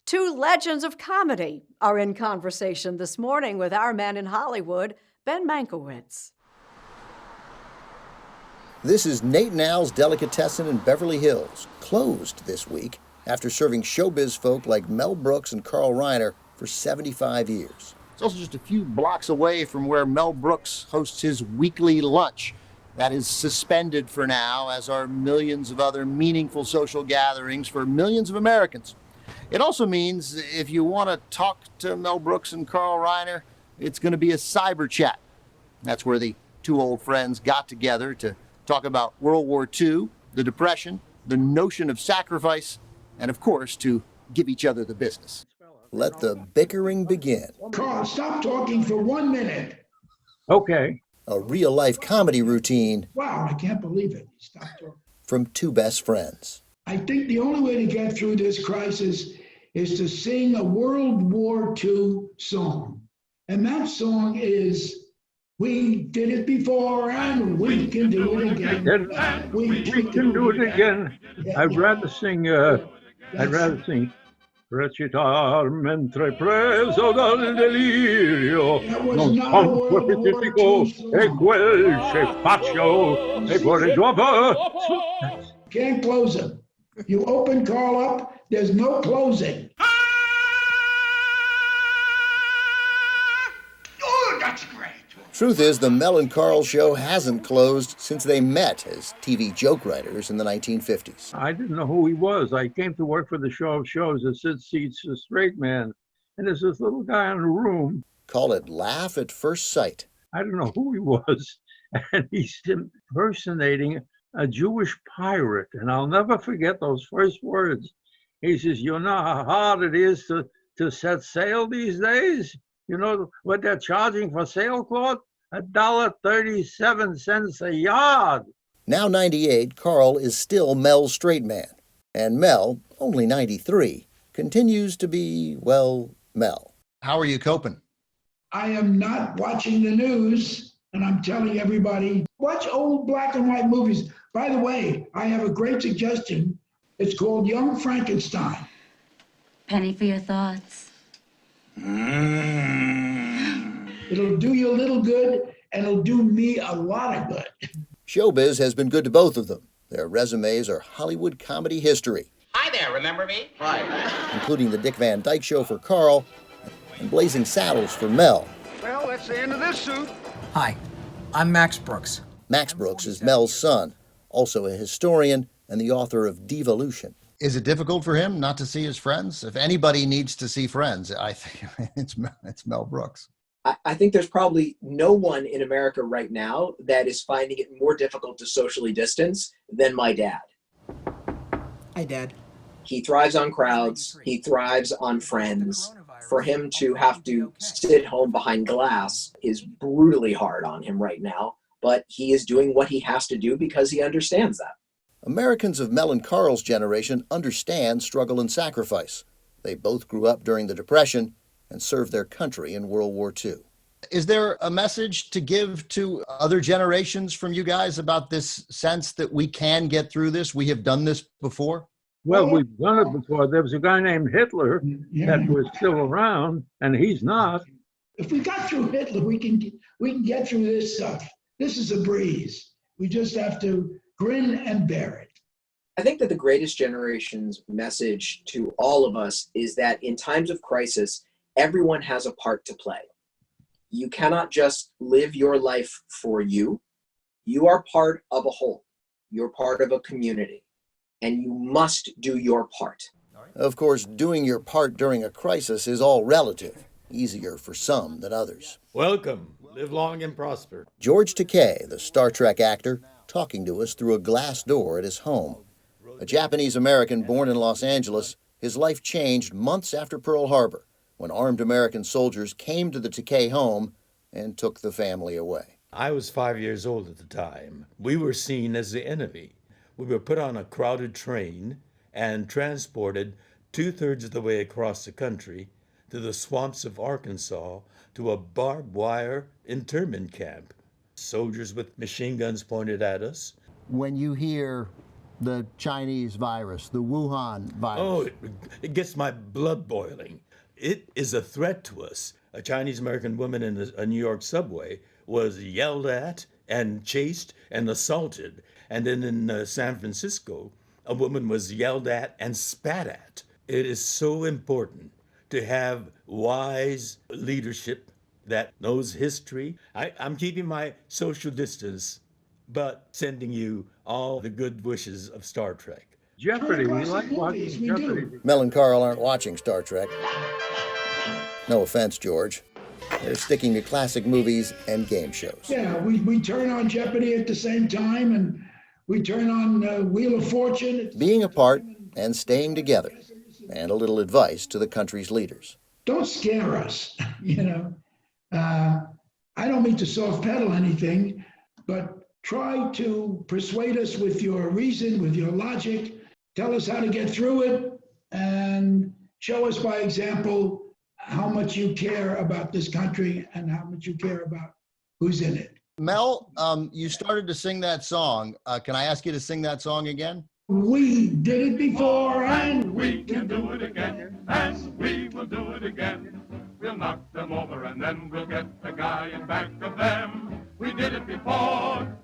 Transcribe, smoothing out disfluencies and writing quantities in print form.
Two legends of comedy are in conversation this morning with our man in Hollywood, Ben Mankiewicz. This is Nate and Al's Delicatessen in Beverly Hills, closed this week after serving showbiz folk like Mel Brooks and Carl Reiner for 75 years. It's also just a few blocks away from where Mel Brooks hosts his weekly lunch. That is suspended for now, as are millions of other meaningful social gatherings for millions of Americans. It also means if you want to talk to Mel Brooks and Carl Reiner, it's going to be a cyberchat. That's where the two old friends got together to talk about World War II, the Depression, the notion of sacrifice, and of course, to give each other the business. Let the bickering begin. Carl, stop talking for 1 minute. Okay. A real-life comedy routine. Wow, I can't believe it. Stop talking. From two best friends. I think the only way to get through this crisis is to sing a World War II song. And that song is, "We did it before and we can do it again. We can do it again." I'd rather sing Recitar mentre preso dal delirio, non conto specifico e quel che faccio e poi dopo. Can't close him. You open Carl up, there's no closing. Oh, that's great. Truth is, the Mel and Carl show hasn't closed since they met as TV joke writers in the 1950s. I didn't know who he was. I came to work for the show of shows that Sid Seats a straight man, and there's this little guy in the room. Call it laugh at first sight. I don't know who he was, and he's impersonating a Jewish pirate, and I'll never forget those first words. He says, "You know how hard it is to set sail these days? You know what they're charging for sailcloth? $1.37 a yard." Now 98, Carl is still Mel's straight man. And Mel, only 93, continues to be, well, Mel. How are you coping? I am not watching the news, and I'm telling everybody, watch old black and white movies. By the way, I have a great suggestion. It's called Young Frankenstein. Penny for your thoughts. It'll do you a little good, and it'll do me a lot of good. Showbiz has been good to both of them. Their resumes are Hollywood comedy history. Hi there, remember me? Hi. Including the Dick Van Dyke Show for Carl and Blazing Saddles for Mel. Well, that's the end of this suit. Hi, I'm Max Brooks. Max Brooks is Mel's son, also a historian and the author of Devolution. Is it difficult for him not to see his friends? If anybody needs to see friends, I think it's Mel Brooks. I think there's probably no one in America right now that is finding it more difficult to socially distance than my dad. Hi, Dad. He thrives on crowds. He thrives on friends. For him to have to sit home behind glass is brutally hard on him right now, but he is doing what he has to do because he understands that. Americans of Mel and Carl's generation understand struggle and sacrifice. They both grew up during the Depression and served their country in World War II. Is there a message to give to other generations from you guys about this sense that we can get through this? We have done this before? Well, we've done it before. There was a guy named Hitler that was still around, and he's not. If we got through Hitler, we can get through this stuff. This is a breeze. We just have to grin and bear it. I think that the greatest generation's message to all of us is that in times of crisis, everyone has a part to play. You cannot just live your life for you. You are part of a whole. You're part of a community, and you must do your part. Of course, doing your part during a crisis is all relative, easier for some than others. Welcome. Live long and prosper. George Takei, the Star Trek actor, talking to us through a glass door at his home. A Japanese-American born in Los Angeles, his life changed months after Pearl Harbor, when armed American soldiers came to the Takei home and took the family away. I was 5 years old at the time. We were seen as the enemy. We were put on a crowded train and transported 2/3 of the way across the country to the swamps of Arkansas to a barbed wire internment camp. Soldiers with machine guns pointed at us. When you hear The Chinese virus, the Wuhan virus. Oh, it gets my blood boiling. It is a threat to us. A Chinese American woman in a New York subway was yelled at and chased and assaulted. And then in San Francisco, a woman was yelled at and spat at. It is so important to have wise leadership that knows history. I'm keeping my social distance, but sending you all the good wishes of Star Trek. Jeopardy. We like Classic watching movies, we Jeopardy. do. Mel and Carl aren't watching Star Trek. No offense, George. They're sticking to classic movies and game shows. Yeah, we turn on Jeopardy at the same time, and we turn on Wheel of Fortune. Being apart and staying together, and a little advice to the country's leaders. Don't scare us, you know. I don't mean to soft pedal anything, but try to persuade us with your reason, with your logic. Tell us how to get through it, and show us by example how much you care about this country and how much you care about who's in it. Mel, you started to sing that song. Can I ask you to sing that song again? We did it before, and We can do it again, and we will do it again. We'll knock them over and then we'll get the guy in back of them. We did it before,